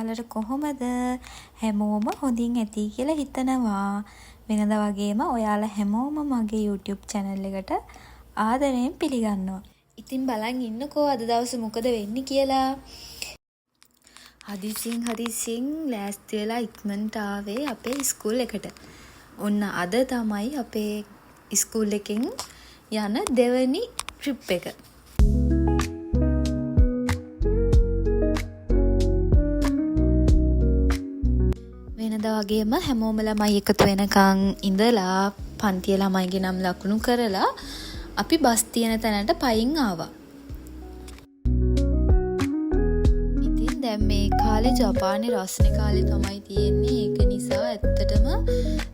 ඔයාලට කොහොමද? හැමෝම හොඳින් ඇති කියලා හිතනවා. වෙනද වගේම ඔයාලා හැමෝම මගේ YouTube channel එකට ආදරයෙන් පිළිගන්නවා. ඉතින් බලන් ඉන්නකෝ අද දවසේ මොකද වෙන්නේ කියලා. හදිසියෙන් ලෑස්ති වෙලා ඉක්මනට ආවේ අපේ ස්කූල් එකට. ඔන්න අද තමයි අපේ ස්කූල් එකෙන් යන දෙවනි ට්‍රිප් එක. වෙනද වගේම හැමෝම ළමයි එකතු වෙනකන් ඉඳලා පන්තියේ ළමයිගේ නම් ලකුණු කරලා අපි බස් තියෙන තැනට පයින් ආවා. ඉතින් දැන් මේ කාලේ ජපානයේ රස්නේ කාලේ තමයි තියෙන්නේ. ඒක නිසා ඇත්තටම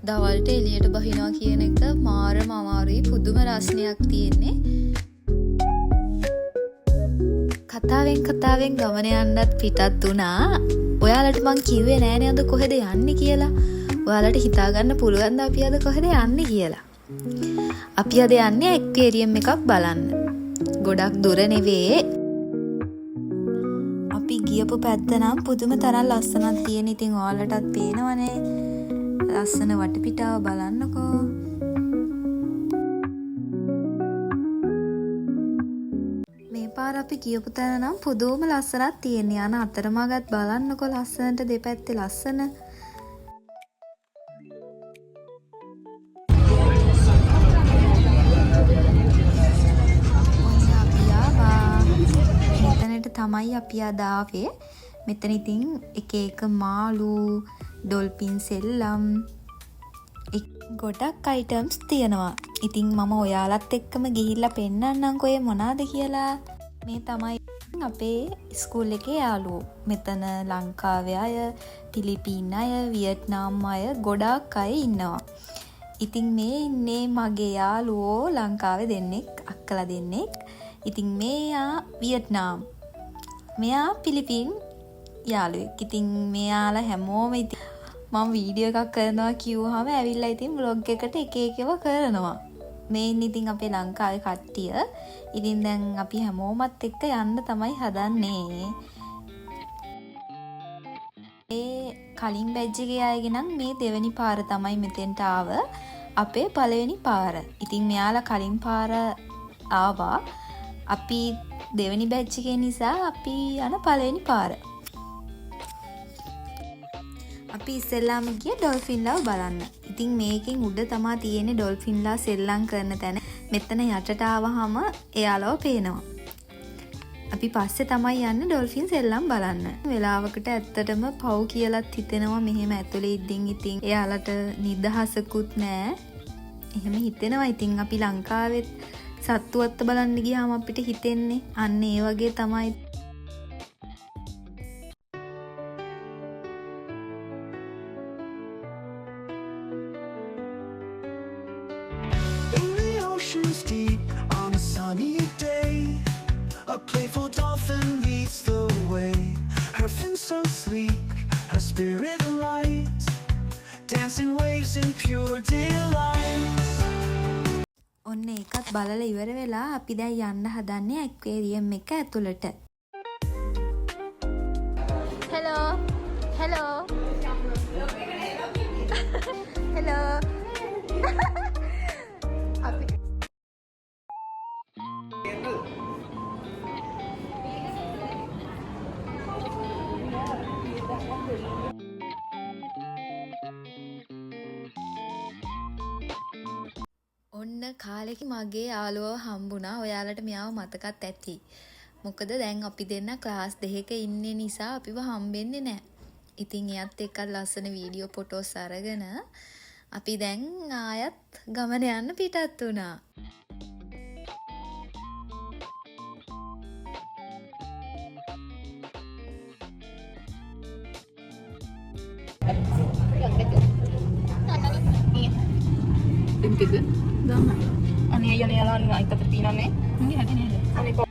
දවල්ට එළියට බහිනවා කියන එක මාරම අමාරුයි. පුදුම රස්නයක් තියෙන්නේ. කතාවෙන් ගමන යන්නත් පිටත් වුණා. ඔයාලට මං කිව්වේ නෑනේ අද කොහෙද යන්නේ කියලා. ඔයාලට හිතා ගන්න පුළුවන්ද අපි අද කොහෙද යන්නේ කියලා? අපි අද යන්නේ ඇක්වේරියම් එකක් බලන්න. ගොඩක් දුර නෙවෙයි. අපි ගියපු පැත්ත නම් පුදුම තරම් ලස්සනක් තියෙන. ඉතින් ඔයාලටත් පේනවනේ. ලස්සන වටපිටාව බලන්නකෝ. පාර අපි කියපු තැන නම් පුදුම ලස්සනක් තියෙනවා. යන අතරමඟත් බලන්නකො ලස්සනට දෙපැත්තේ ලස්සන. මෙතනට තමයි අපි අද ආවේ. මෙතන ඉතින් එක මාළු, ඩොල්ෆින් සෙල්ලම් ගොඩක් අයිටම්ස් තියෙනවා. ඉතින් මම ඔයාලත් එක්කම ගිහිල්ලා පෙන්නන්නම්කෝ ඒ මොනවාද කියලා. මේ තමයි අපේ ස්කූල් එකේ යාළුවෝ. මෙතන ලංකාවේ අය, පිලිපීන් අය, වියට්නාම් අය ගොඩක් අය ඉන්නවා. ඉතින් මේ ඉන්නේ මගේ යාළුවෝ ලංකාවේ දෙන්නෙක්, අක්කලා දෙන්නෙක්. ඉතින් මෙයා වියට්නාම්, මෙයා පිලිපීන් යාළුවෙක්. ඉතින් මෙයාලා හැමෝම ඉතින් මම වීඩියෝ එකක් කරනවා කිව්වහම ඇවිල්ලා ඉතින් vlog එකට එක එකව කරනවා. මේ ඉතින් අපේ ලංකාවේ කට්ටිය. ඉතින් දැන් අපි හැමෝමත් එක්ක යන්න තමයි හදන්නේ. ඒ කලින් බැජ් එකේ අයගේ නම් මේ දෙවෙනි පාර තමයි මෙතෙන්ට ආව. අපේ පළවෙනි පාර. ඉතින් මෙයාලා කලින් පාර ආවා. අපි දෙවෙනි බැජ් එකේ නිසා අපි යන පළවෙනි පාර. අපි ඉස්සෙල්ලාම ගිය ඩොල්ෆින්ලාව බලන්න. ඉතින් මේකෙන් උඩ තමා තියෙන්නේ ඩොල්ෆින්ලා සෙල්ලම් කරන තැන. මෙතන යටට ආවහම එයාලව පේනවා. අපි පස්සේ තමයි යන්නේ ඩොල්ෆින් සෙල්ලම් බලන්න. වෙලාවකට ඇත්තටම පව් කියලාත් හිතෙනවා මෙහෙම ඇතුලේ ඉඳින්. ඉතින් එයාලට නිදහසකුත් නෑ. එහෙම හිතෙනවා. ඉතින් අපි ලංකාවෙත් සත්තුවත්ත බලන්න ගියාම අපිට හිතෙන්නේ අන්න ඒ වගේ තමයි. Deep on a sunny day, a playful dolphin leads the way. Her fin so sleek, her spirit light, dancing waves in pure delight. ඔන්න ඒකත් බලලා ඉවර වෙලා අපි දැන් යන්න හදන්නේ ඇක්වේරියම් එක ඇතුළට. හෙලෝ හෙලෝ හෙලෝ ඔන්න කාලෙක මගේ යාළුවව හම්බුණා. ඔයාලට මෙයාව මතකත් ඇති. මොකද දැන් අපි දෙන්න ක්ලාස් 2ක ඉන්නේ නිසා අපිව හම්බෙන්නේ නැහැ. ඉතින් එයත් එක්ක ලස්සන වීඩියෝ ෆොටෝස් අරගෙන අපි දැන් ආයත් ගමන යන්න පිටත් වුණා. Tiga. Dah. Ani ayah ni ala ni kita terpinang ni. Ni ada ni ada. Ani kau.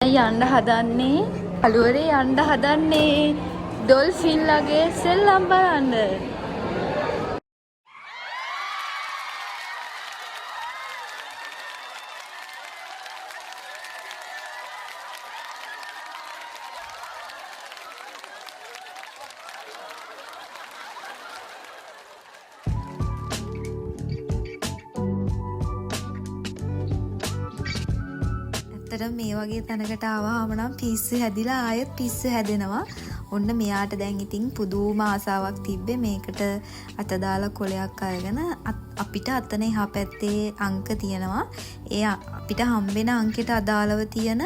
යන්න හදන්නේ අලුවරේ යන්න හදන්නේ ඩොල්ෆින්ලාගේ සෙල්ලම් බලන්න. ඇත්තට මේ වගේ තැනකට ආවම නම් පිස්සු හැදිලා ආයෙත් පිස්සු හැදෙනවා. ඔන්න මෙයාට දැන් ඉතින් පුදුම ආසාවක් තිබ්බේ මේකට අත දාලා කොලයක් අරගෙන අපිට අතන එහා පැත්තේ අංක තියෙනවා. ඒ අපිට හම්බෙන අංකයට අදාළව තියෙන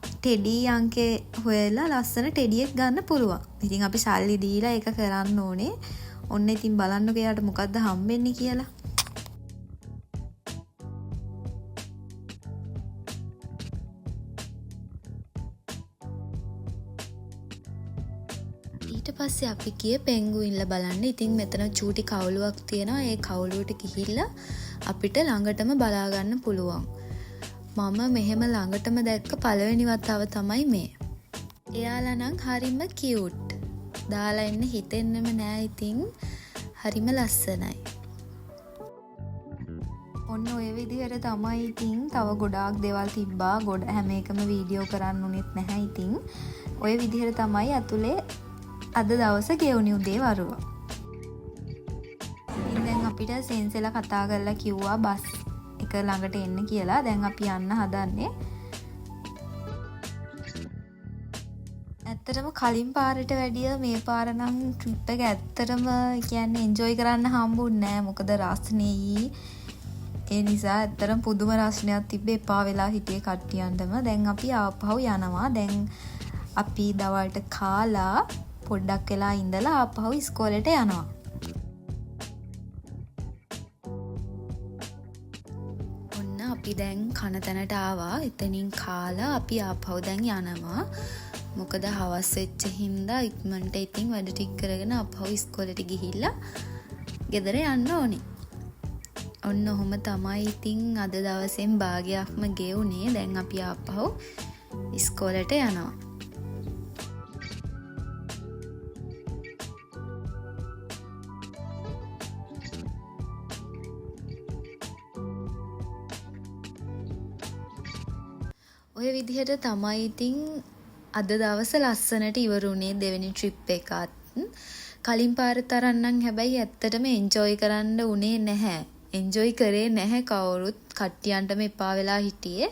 ටෙඩි අංකේ හොයලා ලස්සන ටෙඩියක් ගන්න පුළුවන්. ඉතින් අපි සල්ලි දීලා ඒක කරන්න ඕනේ. ඔන්න ඉතින් බලන්නකෝ එයාට මොකද්ද හම්බෙන්නේ කියලා. ඊට පස්සේ අපි ගියේ පෙන්ගුයින්ලා බලන්න. ඉතින් මෙතන චූටි කවුලුවක් තියෙනවා. ඒ කවුලුවට ගිහිල්ලා අපිට ළඟටම බලා ගන්න පුළුවන්. මම මෙහෙම ළඟටම දැක්ක පළවෙනි වතාව තමයි මේ. එයාලා නම් හරිම කියුට්. දාලා එන්න හිතෙන්නෙම නෑ. ඉතින් හරිම ලස්සනයි. ඔන්න ඔය විදිහට තමයි ඉතින් තව ගොඩාක් දේවල් තිබ්බා. හැම එකම වීඩියෝ කරන්න උනේත් නැහැ. ඉතින් ඔය විදිහට තමයි ඇතුලේ අද දවස ගෙවුණු උදේ වරුව. ඉතින් දැන් අපිට සෙන්සෙලා කතා කරලා කිව්වා බස් එක ළඟට එන්න කියලා. දැන් අපි යන්න හදන්නේ. ඇත්තටම කලින් පාරට වැඩිය මේ පාර නම් ට්‍රිප් එක ඇත්තටම කියන්නේ එන්ජොයි කරන්න හම්බුන්නේ නැහැ. මොකද රස්නේයි. ඒ නිසා ඇත්තටම පුදුම රස්නයක් තිබ්බේ. එපා වෙලා හිටියේ කට්ටියන්ටම. දැන් අපි ආපහු යනවා. දැන් අපි දවල්ට කාලා පොඩ්ඩක් වෙලා ඉඳලා ආපහු ඉස්කෝලේට යනවා. ඔන්න අපි දැන් කන තැනට ආවා. එතනින් කාලා අපි ආපහු දැන් යනවා. මොකද හවස් වෙච්ච හින්දා ඉක්මනට ඉතින් වැඩ ටික කරගෙන ආපහු ඉස්කෝලේට ගිහිල්ලා ගෙදර යන්න ඕනේ. ඔන්න ඔහොම තමයි ඉතින් අද දවසෙන් භාගයක්ම ගෙවුනේ. දැන් අපි ආපහු ඉස්කෝලේට යනවා. ඔය විදිහට තමයි ඉතින් අද දවස ලස්සනට ඉවරුනේ දෙවෙනි ට්‍රිප් එකත්. කලින් පාර තරම් නම් හැබැයි ඇත්තටම එන්ජොයි කරන්න උනේ නැහැ. එන්ජොයි කරේ නැහැ කවුරුත්. කට්ටියන්ටම එපා වෙලා හිටියේ.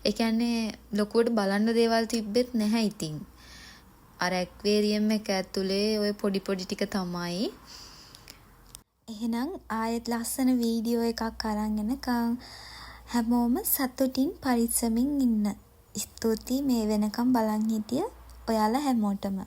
ඒ කියන්නේ ලොකුවට බලන්න දේවල් තිබ්බෙත් නැහැ ඉතින්. අර ඇක්වේරියම් එක ඇතුලේ ඔය පොඩි පොඩි ටික තමයි. එහෙනම් ආයෙත් ලස්සන වීඩියෝ එකක් අරන් එනකම් හැමෝම සතුටින් පරිස්සමින් ඉන්න. ස්තුතියි මේ වෙනකම් බලන් හිටිය ඔයාලා හැමෝටම.